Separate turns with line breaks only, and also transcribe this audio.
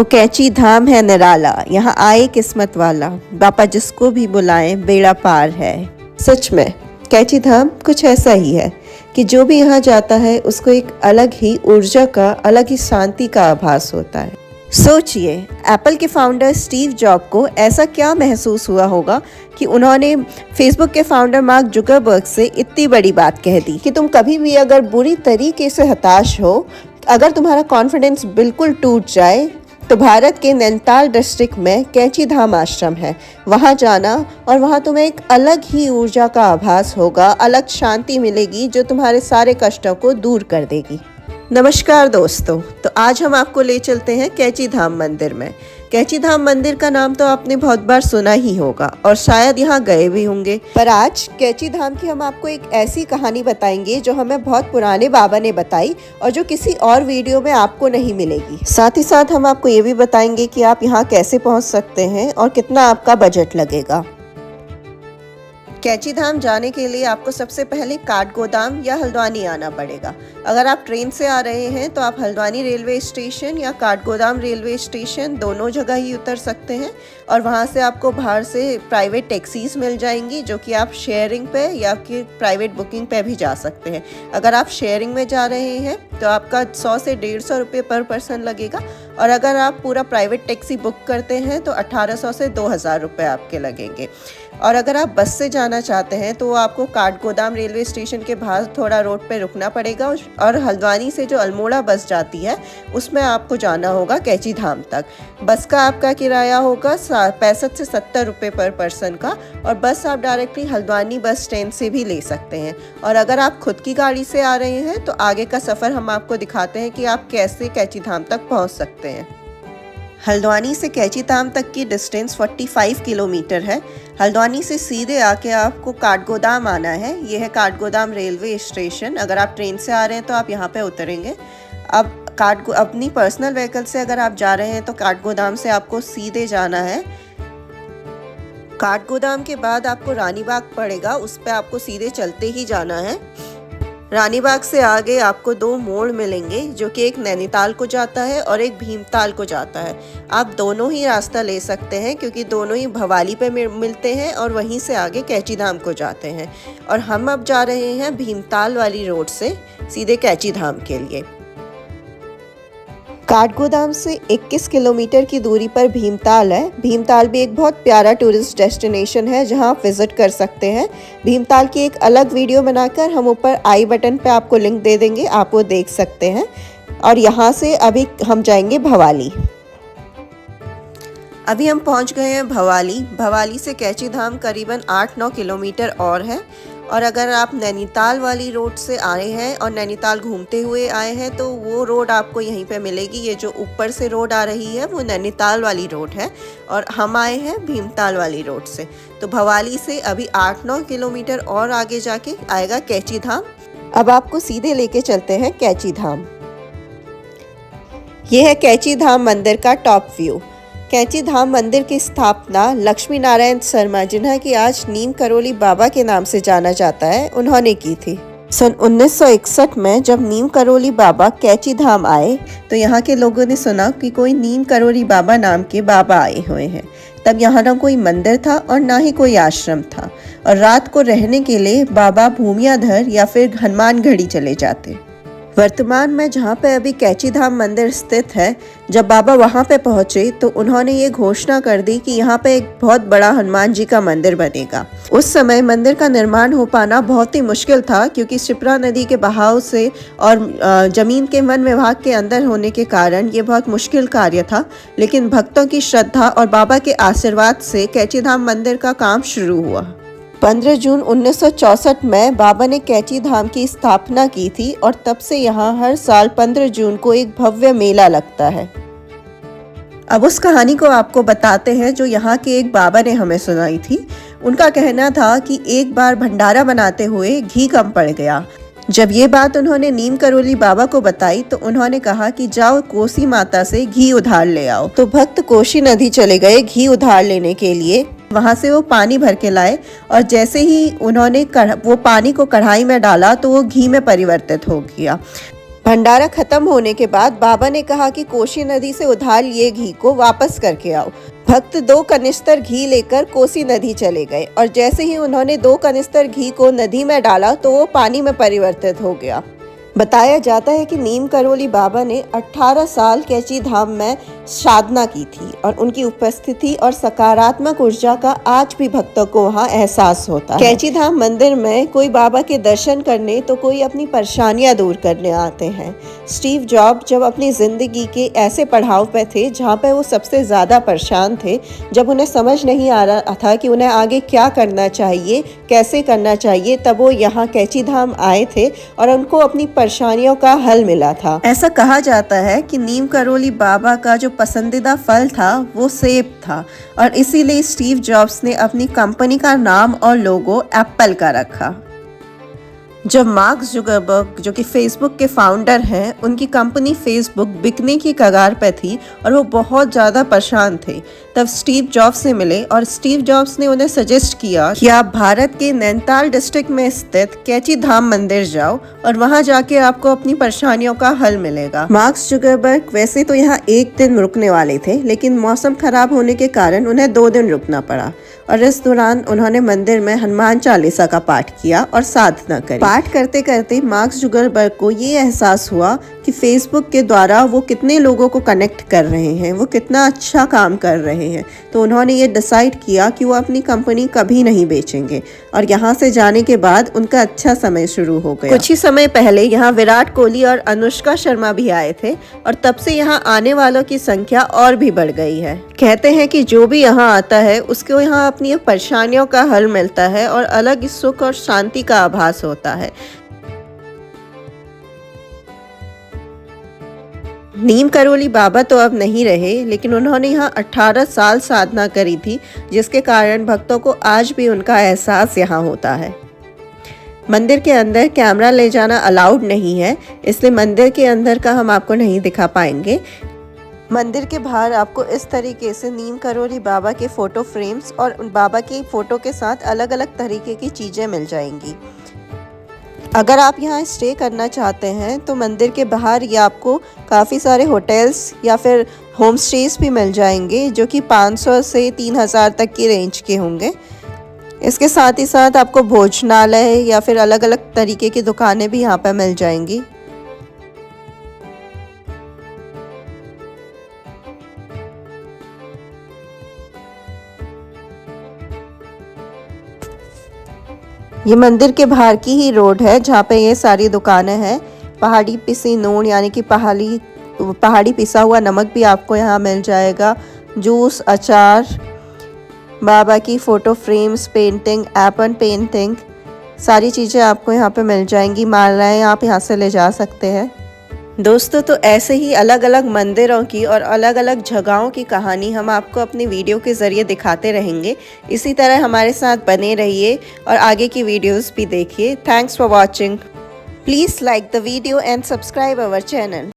वो कैची धाम है निराला, यहाँ आए किस्मत वाला, बापा जिसको भी बुलाएं बेड़ा पार है। सच में कैची धाम कुछ ऐसा ही है कि जो भी यहाँ जाता है उसको एक अलग ही ऊर्जा का, अलग ही शांति का आभास होता है। सोचिए, एप्पल के फाउंडर स्टीव जॉब को ऐसा क्या महसूस हुआ होगा कि उन्होंने फेसबुक के फाउंडर मार्क जुकरबर्ग से इतनी बड़ी बात कह दी कि तुम कभी भी अगर बुरी तरीके से हताश हो, अगर तुम्हारा कॉन्फिडेंस बिल्कुल टूट जाए, तो भारत के नैनीताल डिस्ट्रिक्ट में कैची धाम आश्रम है, वहाँ जाना और वहाँ तुम्हें एक अलग ही ऊर्जा का आभास होगा, अलग शांति मिलेगी जो तुम्हारे सारे कष्टों को दूर कर देगी। नमस्कार दोस्तों, तो आज हम आपको ले चलते हैं कैची धाम मंदिर में। कैची धाम मंदिर का नाम तो आपने बहुत बार सुना ही होगा और शायद यहाँ गए भी होंगे, पर आज कैची धाम की हम आपको एक ऐसी कहानी बताएंगे जो हमें बहुत पुराने बाबा ने बताई और जो किसी और वीडियो में आपको नहीं मिलेगी। साथ ही साथ हम आपको ये भी बताएंगे कि आप यहाँ कैसे पहुँच सकते हैं और कितना आपका बजट लगेगा। कैची धाम जाने के लिए आपको सबसे पहले काठगोदाम या हल्द्वानी आना पड़ेगा। अगर आप ट्रेन से आ रहे हैं तो आप हल्द्वानी रेलवे स्टेशन या काठगोदाम रेलवे स्टेशन दोनों जगह ही उतर सकते हैं और वहां से आपको बाहर से प्राइवेट टैक्सीज मिल जाएंगी जो कि आप शेयरिंग पे या फिर प्राइवेट बुकिंग पे भी जा सकते हैं। अगर आप शेयरिंग में जा रहे हैं तो आपका 100 से 150 रुपये पर पर्सन लगेगा और अगर आप पूरा प्राइवेट टैक्सी बुक करते हैं तो 1800 से 2000 रुपये आपके लगेंगे। और अगर आप बस से जाना चाहते हैं तो आपको काठगोदाम रेलवे स्टेशन के बाहर थोड़ा रोड पे रुकना पड़ेगा और हल्द्वानी से जो अल्मोड़ा बस जाती है उसमें आपको जाना होगा कैची धाम तक। बस का आपका किराया होगा 65 से 70 रुपये पर पर्सन का और बस आप डायरेक्टली हल्द्वानी बस स्टैंड से भी ले सकते हैं। और अगर आप खुद की गाड़ी से आ रहे हैं तो आगे का सफ़र हम आपको दिखाते हैं कि आप कैसे कैची धाम तक पहुँच सकते हैं। हल्द्वानी से कैची धाम तक की डिस्टेंस 45 किलोमीटर है। हल्द्वानी से सीधे आके आपको काठगोदाम आना है। ये है काठगोदाम रेलवे स्टेशन। अगर आप ट्रेन से आ रहे हैं तो आप यहाँ पे उतरेंगे। अब अपनी पर्सनल व्हीकल से अगर आप जा रहे हैं तो काठगोदाम से आपको सीधे जाना है। काठगोदाम के बाद आपको रानीबाग पड़ेगा, उस पर आपको सीधे चलते ही जाना है। रानीबाग से आगे आपको 2 मोड़ मिलेंगे जो कि एक नैनीताल को जाता है और एक भीमताल को जाता है। आप दोनों ही रास्ता ले सकते हैं क्योंकि दोनों ही भवाली पे मिलते हैं और वहीं से आगे कैची धाम को जाते हैं। और हम अब जा रहे हैं भीमताल वाली रोड से सीधे कैची धाम के लिए। काठगोदाम से 21 किलोमीटर की दूरी पर भीमताल है। भीमताल भी एक बहुत प्यारा टूरिस्ट डेस्टिनेशन है जहां आप विजिट कर सकते हैं। भीमताल की एक अलग वीडियो बनाकर हम ऊपर आई बटन पे आपको लिंक दे देंगे, आप वो देख सकते हैं। और यहां से अभी हम जाएंगे भवाली। अभी हम पहुंच गए हैं भवाली। भवाली से कैची धाम करीबन 8-9 किलोमीटर और है। और अगर आप नैनीताल वाली रोड से आए हैं और नैनीताल घूमते हुए आए हैं तो वो रोड आपको यहीं पे मिलेगी। ये जो ऊपर से रोड आ रही है वो नैनीताल वाली रोड है और हम आए हैं भीमताल वाली रोड से। तो भवाली से अभी 8-9 किलोमीटर और आगे जाके आएगा कैची धाम। अब आपको सीधे लेके चलते हैं कैची धाम। ये है कैची धाम मंदिर का टॉप व्यू। कैची धाम मंदिर की स्थापना लक्ष्मी नारायण शर्मा, जिन्हें कि आज नीम करोली बाबा के नाम से जाना जाता है, उन्होंने की थी। सन 1961 में जब नीम करोली बाबा कैची धाम आए तो यहाँ के लोगों ने सुना कि कोई नीम करोली बाबा नाम के बाबा आए हुए हैं। तब यहाँ ना कोई मंदिर था और ना ही कोई आश्रम था और रात को रहने के लिए बाबा भूमियाधर या फिर हनुमानगढ़ी चले जाते। वर्तमान में जहाँ पे अभी कैची धाम मंदिर स्थित है, जब बाबा वहाँ पे पहुँचे तो उन्होंने ये घोषणा कर दी कि यहाँ पे एक बहुत बड़ा हनुमान जी का मंदिर बनेगा। उस समय मंदिर का निर्माण हो पाना बहुत ही मुश्किल था क्योंकि शिप्रा नदी के बहाव से और जमीन के वन विभाग के अंदर होने के कारण ये बहुत मुश्किल कार्य था। लेकिन भक्तों की श्रद्धा और बाबा के आशीर्वाद से कैची धाम मंदिर का काम शुरू हुआ। 15 जून 1964 में बाबा ने कैची धाम की स्थापना की थी और तब से यहाँ हर साल 15 जून को एक भव्य मेला लगता है। अब उस कहानी को आपको बताते हैं जो यहाँ के एक बाबा ने हमें सुनाई थी। उनका कहना था कि एक बार भंडारा बनाते हुए घी कम पड़ गया। जब ये बात उन्होंने नीम करोली बाबा को बताई तो उन्होंने कहा कि जाओ कोसी माता से घी उधार ले आओ। तो भक्त कोसी नदी चले गए घी उधार लेने के लिए। वहां से वो पानी भर के लाए और जैसे ही उन्होंने वो पानी को कढ़ाई में डाला तो वो घी में परिवर्तित हो गया। भंडारा खत्म होने के बाद बाबा ने कहा कि कोसी नदी से उधार लिए घी को वापस करके आओ। भक्त 2 कनिस्तर घी लेकर कोसी नदी चले गए और जैसे ही उन्होंने 2 कनिस्तर घी को नदी में डाला तो वो पानी में परिवर्तित हो गया। बताया जाता है कि नीम करोली बाबा ने 18 साल कैची धाम में साधना की थी और उनकी उपस्थिति और सकारात्मक ऊर्जा का आज भी भक्तों को वहाँ एहसास होता है। कैची धाम मंदिर में कोई बाबा के दर्शन करने तो कोई अपनी परेशानियां दूर करने आते हैं। स्टीव जॉब जब अपनी जिंदगी के ऐसे पड़ाव पे थे जहाँ पे वो सबसे ज़्यादा परेशान थे, जब उन्हें समझ नहीं आ रहा था कि उन्हें आगे क्या करना चाहिए, कैसे करना चाहिए, तब वो यहाँ कैची धाम आए थे और उनको अपनी परेशानियों का हल मिला था। ऐसा कहा जाता है कि नीम करोली बाबा का जो पसंदीदा फल था वो सेब था और इसीलिए स्टीव जॉब्स ने अपनी कंपनी का नाम और लोगो एप्पल का रखा। जब मार्क जुकरबर्ग जो कि फेसबुक के फाउंडर हैं, उनकी कंपनी फेसबुक बिकने की कगार पे थी और वो बहुत ज़्यादा परेशान थे, तब स्टीव जॉब्स से मिले और स्टीव जॉब्स ने उन्हें सजेस्ट किया कि आप भारत के नैनीताल डिस्ट्रिक्ट में स्थित कैची धाम मंदिर जाओ और वहाँ जाके आपको अपनी परेशानियों का हल मिलेगा। मार्क जुकरबर्ग वैसे तो यहाँ 1 दिन रुकने वाले थे, लेकिन मौसम खराब होने के कारण उन्हें 2 दिन रुकना पड़ा और इस दौरान उन्होंने मंदिर में हनुमान चालीसा का पाठ किया और साधना करी। पाठ करते करते मार्क जुकरबर्ग को ये एहसास हुआ कि फेसबुक के द्वारा वो कितने लोगों को कनेक्ट कर रहे हैं, वो कितना अच्छा काम कर रहे हैं। तो उन्होंने ये डिसाइड किया कि वो अपनी कंपनी कभी नहीं बेचेंगे और यहाँ से जाने के बाद उनका अच्छा समय शुरू हो गया। कुछ ही समय पहले यहाँ विराट कोहली और अनुष्का शर्मा भी आए थे और तब से यहाँ आने वालों की संख्या और भी बढ़ गई है। कहते हैं कि जो भी यहाँ आता है उसको यहाँ अपनी परेशानियों का हल मिलता है और अलग सुख और शांति का आभास होता है। नीम करोली बाबा तो अब नहीं रहे, लेकिन उन्होंने यहाँ 18 साल साधना करी थी, जिसके कारण भक्तों को आज भी उनका एहसास यहाँ होता है। मंदिर के अंदर कैमरा ले जाना अलाउड नहीं है, इसलिए मंदिर के अंदर का हम आपको नहीं दिखा पाएंगे। मंदिर के बाहर आपको इस तरीके से नीम करोली बाबा के फ़ोटो फ्रेम्स और बाबा की फ़ोटो के साथ अलग अलग तरीके की चीज़ें मिल जाएंगी। अगर आप यहाँ स्टे करना चाहते हैं तो मंदिर के बाहर ये आपको काफ़ी सारे होटल्स या फिर होम स्टेज भी मिल जाएंगे, जो कि 500 से 3000 तक की रेंज के होंगे। इसके साथ ही साथ आपको भोजनालय या फिर अलग अलग तरीके की दुकानें भी यहाँ पर मिल जाएंगी। ये मंदिर के बाहर की ही रोड है जहाँ पे ये सारी दुकानें हैं। पहाड़ी पिसी नून यानी कि पहाड़ी पिसा हुआ नमक भी आपको यहाँ मिल जाएगा। जूस, अचार, बाबा की photo frames, painting, Aipan painting, सारी चीज़ें आपको यहाँ पे मिल जाएंगी। मालाएं आप यहाँ से ले जा सकते हैं। दोस्तों, तो ऐसे ही अलग अलग मंदिरों की और अलग अलग जगहों की कहानी हम आपको अपनी वीडियो के ज़रिए दिखाते रहेंगे। इसी तरह हमारे साथ बने रहिए और आगे की वीडियोस भी देखिए। Thanks for watching. Please like the video and subscribe our channel.